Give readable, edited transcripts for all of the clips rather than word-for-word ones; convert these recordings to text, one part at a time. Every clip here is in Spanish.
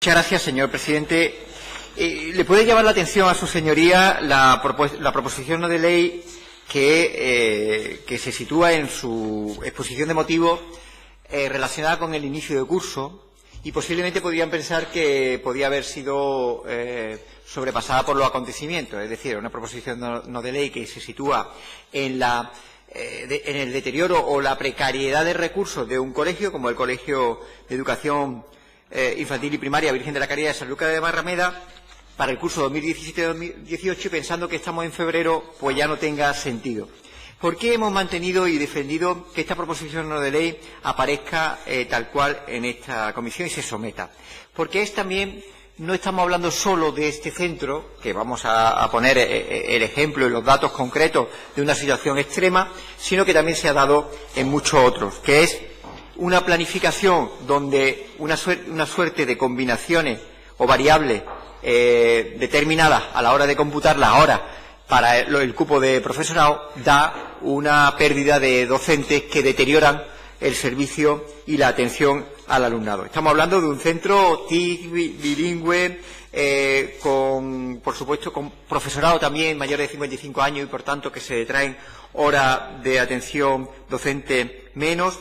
Muchas gracias, señor presidente. ¿Le puede llamar la atención a su señoría la proposición no de ley que se sitúa en su exposición de motivos relacionada con el inicio de curso y posiblemente podrían pensar que podía haber sido sobrepasada por los acontecimientos? Es decir, una proposición no de ley que se sitúa en el deterioro o la precariedad de recursos de un colegio, como el Colegio de Educación Infantil y Primaria Virgen de la Caridad de Sanlúcar de Barrameda, para el curso 2017-2018, pensando que estamos en febrero, pues ya no tenga sentido. ¿Por qué hemos mantenido y defendido que esta proposición no de ley aparezca tal cual en esta comisión y se someta? Porque es también, no estamos hablando solo de este centro, que vamos a poner el ejemplo y los datos concretos de una situación extrema, sino que también se ha dado en muchos otros, que es una planificación donde una suerte de combinaciones o variables determinadas a la hora de computar las horas para el cupo de profesorado da una pérdida de docentes que deterioran el servicio y la atención al alumnado. Estamos hablando de un centro TIC bilingüe, por supuesto, con profesorado también mayor de 55 años y, por tanto, que se detraen horas de atención docente menos,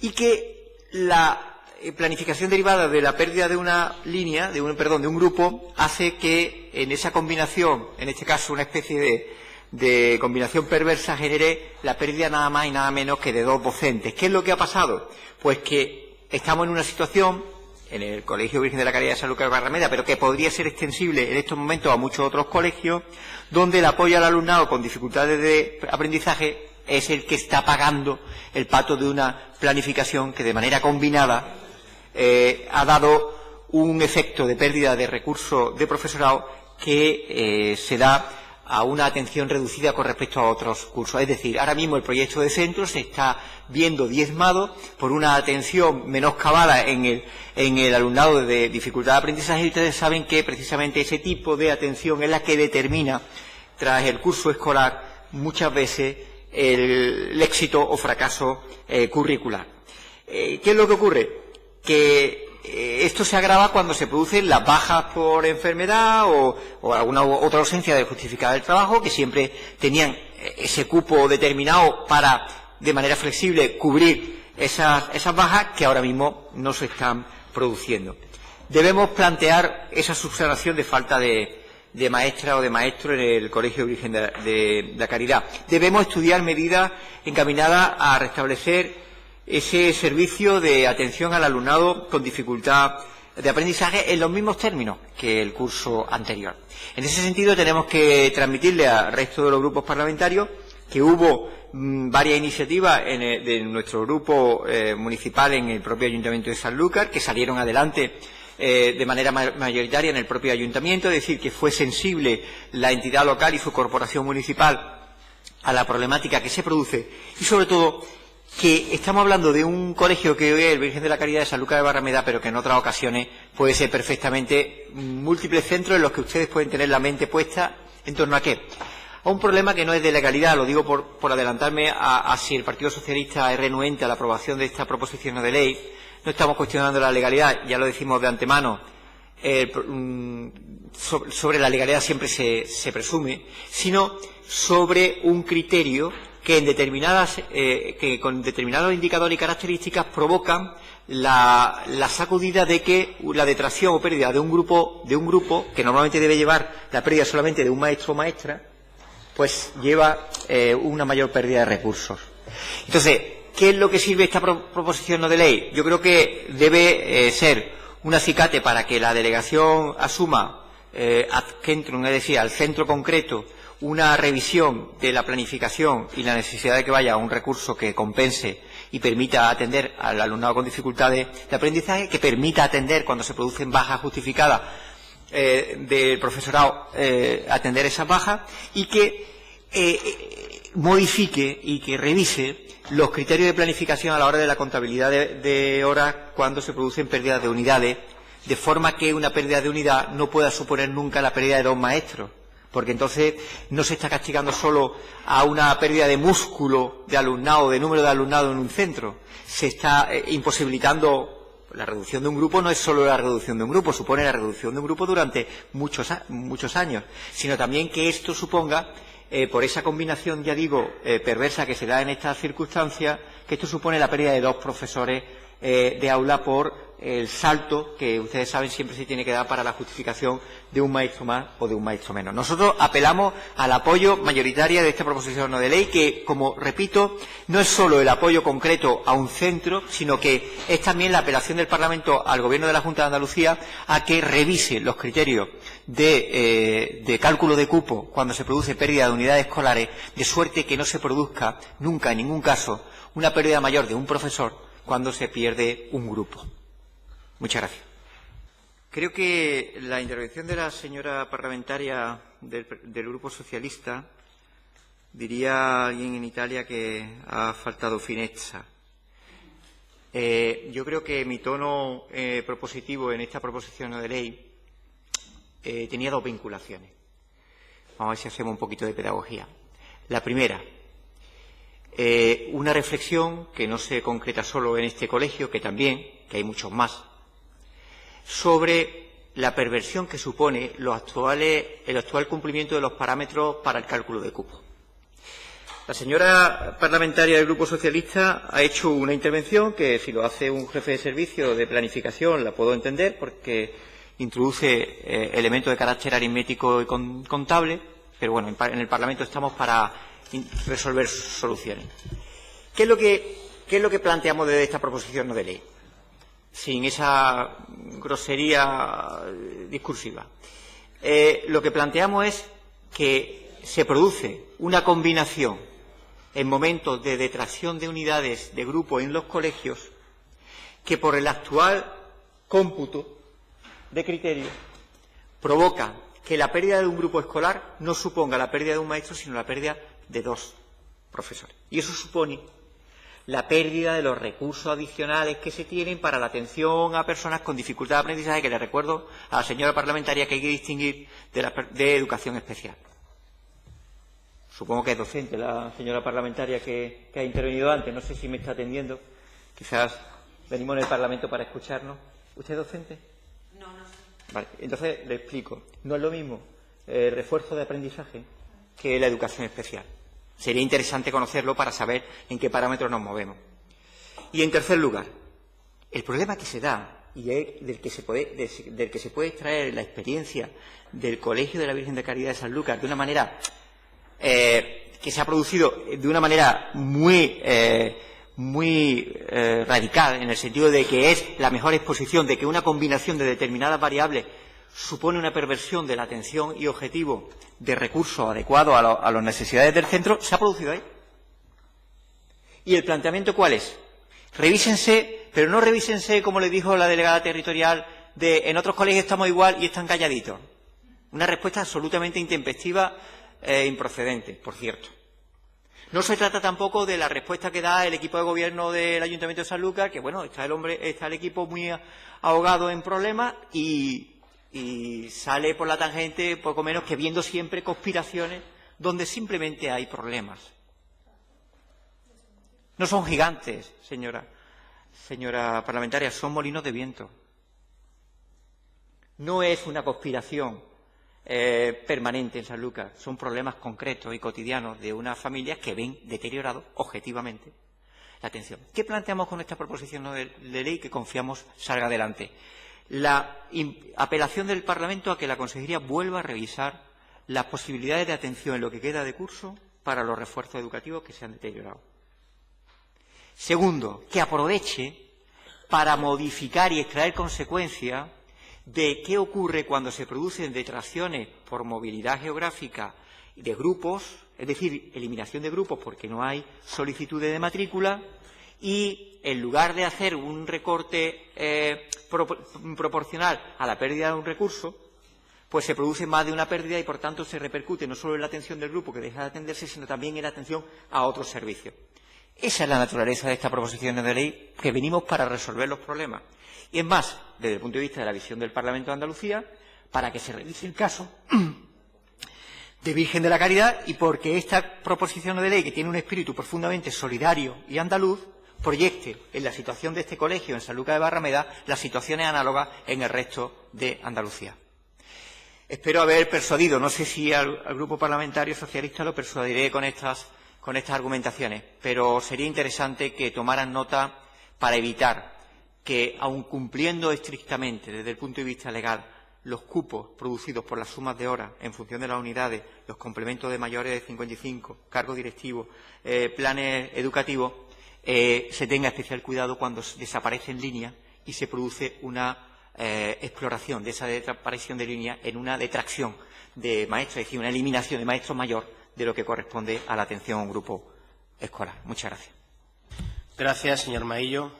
y que la planificación derivada de la pérdida de una línea, de un grupo, hace que en esa combinación, en este caso una especie de combinación perversa, genere la pérdida nada más y nada menos que de 2 docentes. ¿Qué es lo que ha pasado? Pues que estamos en una situación en el Colegio Virgen de la Caridad de Sanlúcar de Barrameda, pero que podría ser extensible en estos momentos a muchos otros colegios, donde el apoyo al alumnado con dificultades de aprendizaje es el que está pagando el pato de una planificación que de manera combinada ha dado un efecto de pérdida de recursos de profesorado que se da a una atención reducida con respecto a otros cursos. Es decir, ahora mismo el proyecto de centro se está viendo diezmado por una atención menoscabada en el alumnado de dificultad de aprendizaje, y ustedes saben que precisamente ese tipo de atención es la que determina, tras el curso escolar, muchas veces el éxito o fracaso curricular. ¿Qué es lo que ocurre? Que esto se agrava cuando se producen las bajas por enfermedad o alguna otra ausencia de justificada del trabajo, que siempre tenían ese cupo determinado para, de manera flexible, cubrir esas bajas que ahora mismo no se están produciendo. Debemos plantear esa subsanación de falta de maestra o de maestro en el Colegio Virgen de la Caridad. Debemos estudiar medidas encaminadas a restablecer ese servicio de atención al alumnado con dificultad de aprendizaje en los mismos términos que el curso anterior. En ese sentido, tenemos que transmitirle al resto de los grupos parlamentarios que hubo varias iniciativas de nuestro grupo municipal en el propio Ayuntamiento de Sanlúcar que salieron adelante de manera mayoritaria en el propio ayuntamiento, es decir, que fue sensible la entidad local y su corporación municipal a la problemática que se produce, y sobre todo que estamos hablando de un colegio que hoy es el Virgen de la Caridad de Sanlúcar de Barrameda, pero que en otras ocasiones puede ser perfectamente múltiples centros en los que ustedes pueden tener la mente puesta en torno a qué. A un problema que no es de legalidad, lo digo por adelantarme a si el Partido Socialista es renuente a la aprobación de esta proposición no de ley. No estamos cuestionando la legalidad, ya lo decimos de antemano, sobre la legalidad siempre se presume, sino sobre un criterio que con determinados indicadores y características provocan la sacudida de que la detracción o pérdida de un grupo que normalmente debe llevar la pérdida solamente de un maestro o maestra, pues lleva una mayor pérdida de recursos. Entonces, ¿qué es lo que sirve esta proposición no de ley? Yo creo que debe ser un acicate para que la delegación asuma ad centrum, es decir, al centro concreto, una revisión de la planificación y la necesidad de que vaya un recurso que compense y permita atender al alumnado con dificultades de aprendizaje, que permita atender cuando se producen bajas justificadas del profesorado, atender esas bajas, y que modifique y que revise los criterios de planificación a la hora de la contabilidad de horas cuando se producen pérdidas de unidades, de forma que una pérdida de unidad no pueda suponer nunca la pérdida de 2 maestros, porque entonces no se está castigando solo a una pérdida de músculo de alumnado, de número de alumnado en un centro, se está imposibilitando la reducción de un grupo no es solo la reducción de un grupo, supone la reducción de un grupo durante muchos años, sino también que esto suponga, por esa combinación, ya digo, perversa que se da en estas circunstancias, que esto supone la pérdida de 2 profesores de aula por el salto que ustedes saben siempre se tiene que dar para la justificación de un maestro más o de un maestro menos. Nosotros apelamos al apoyo mayoritario de esta proposición no de ley que, como repito, no es solo el apoyo concreto a un centro, sino que es también la apelación del Parlamento al Gobierno de la Junta de Andalucía a que revise los criterios de cálculo de cupo cuando se produce pérdida de unidades escolares, de suerte que no se produzca nunca, en ningún caso, una pérdida mayor de un profesor cuando se pierde un grupo. Muchas gracias. Creo que la intervención de la señora parlamentaria del Grupo Socialista, diría alguien en Italia que ha faltado finezza. Yo creo que mi tono propositivo en esta proposición no de ley tenía 2 vinculaciones. Vamos a ver si hacemos un poquito de pedagogía. La primera, una reflexión que no se concreta solo en este colegio, que también, que hay muchos más, sobre la perversión que supone el actual cumplimiento de los parámetros para el cálculo de cupo. La señora parlamentaria del Grupo Socialista ha hecho una intervención que, si lo hace un jefe de servicio de planificación, la puedo entender, porque introduce elementos de carácter aritmético y contable, pero bueno, en el Parlamento estamos para resolver soluciones. ¿Qué es lo que planteamos desde esta proposición no de ley? Sin esa grosería discursiva. Lo que planteamos es que se produce una combinación en momentos de detracción de unidades de grupo en los colegios que por el actual cómputo de criterios provoca que la pérdida de un grupo escolar no suponga la pérdida de un maestro, sino la pérdida de 2 profesores. Y eso supone la pérdida de los recursos adicionales que se tienen para la atención a personas con dificultad de aprendizaje, que le recuerdo a la señora parlamentaria que hay que distinguir de educación especial. Supongo que es docente la señora parlamentaria que ha intervenido antes, no sé si me está atendiendo. Quizás venimos en el Parlamento para escucharnos. ¿Usted es docente? No, no. Vale, entonces le explico. No es lo mismo el refuerzo de aprendizaje que la educación especial. Sería interesante conocerlo para saber en qué parámetros nos movemos. Y, en tercer lugar, el problema que se da y del que se puede extraer la experiencia del Colegio de la Virgen de Caridad de San Lucas de una manera que se ha producido de una manera muy radical, en el sentido de que es la mejor exposición de que una combinación de determinadas variables supone una perversión de la atención y objetivo de recursos adecuados a las necesidades del centro, se ha producido ahí. ¿Y el planteamiento cuál es? Revísense, pero no revísense, como le dijo la delegada territorial, de en otros colegios estamos igual y están calladitos. Una respuesta absolutamente intempestiva e improcedente, por cierto. No se trata tampoco de la respuesta que da el equipo de gobierno del Ayuntamiento de Sanlúcar, que bueno, está el equipo muy ahogado en problemas y sale por la tangente poco menos que viendo siempre conspiraciones donde simplemente hay problemas. No son gigantes, señora parlamentaria, son molinos de viento. No es una conspiración permanente en Sanlúcar, son problemas concretos y cotidianos de unas familias que ven deteriorado objetivamente la atención. ¿Qué planteamos con esta proposición de ley que confiamos salga adelante? La apelación del Parlamento a que la Consejería vuelva a revisar las posibilidades de atención en lo que queda de curso para los refuerzos educativos que se han deteriorado. Segundo, que aproveche para modificar y extraer consecuencias de qué ocurre cuando se producen detracciones por movilidad geográfica de grupos, es decir, eliminación de grupos porque no hay solicitudes de matrícula, y en lugar de hacer un recorte proporcional a la pérdida de un recurso, pues se produce más de una pérdida y, por tanto, se repercute no solo en la atención del grupo que deja de atenderse, sino también en la atención a otros servicios. Esa es la naturaleza de esta proposición de ley, que venimos para resolver los problemas. Y es más, desde el punto de vista de la visión del Parlamento de Andalucía, para que se revise el caso de Virgen de la Caridad y porque esta proposición de ley, que tiene un espíritu profundamente solidario y andaluz, proyecte en la situación de este colegio en Sanlúcar de Barrameda las situaciones análogas en el resto de Andalucía. Espero haber persuadido, no sé si al Grupo Parlamentario Socialista lo persuadiré con estas argumentaciones, pero sería interesante que tomaran nota para evitar que, aun cumpliendo estrictamente desde el punto de vista legal los cupos producidos por las sumas de horas en función de las unidades, los complementos de mayores de 55, cargos directivos, planes educativos, se tenga especial cuidado cuando desaparece en línea y se produce una exploración de esa desaparición de línea en una detracción de maestros, es decir, una eliminación de maestros mayor de lo que corresponde a la atención a un grupo escolar. Muchas gracias. Gracias, señor Maillo.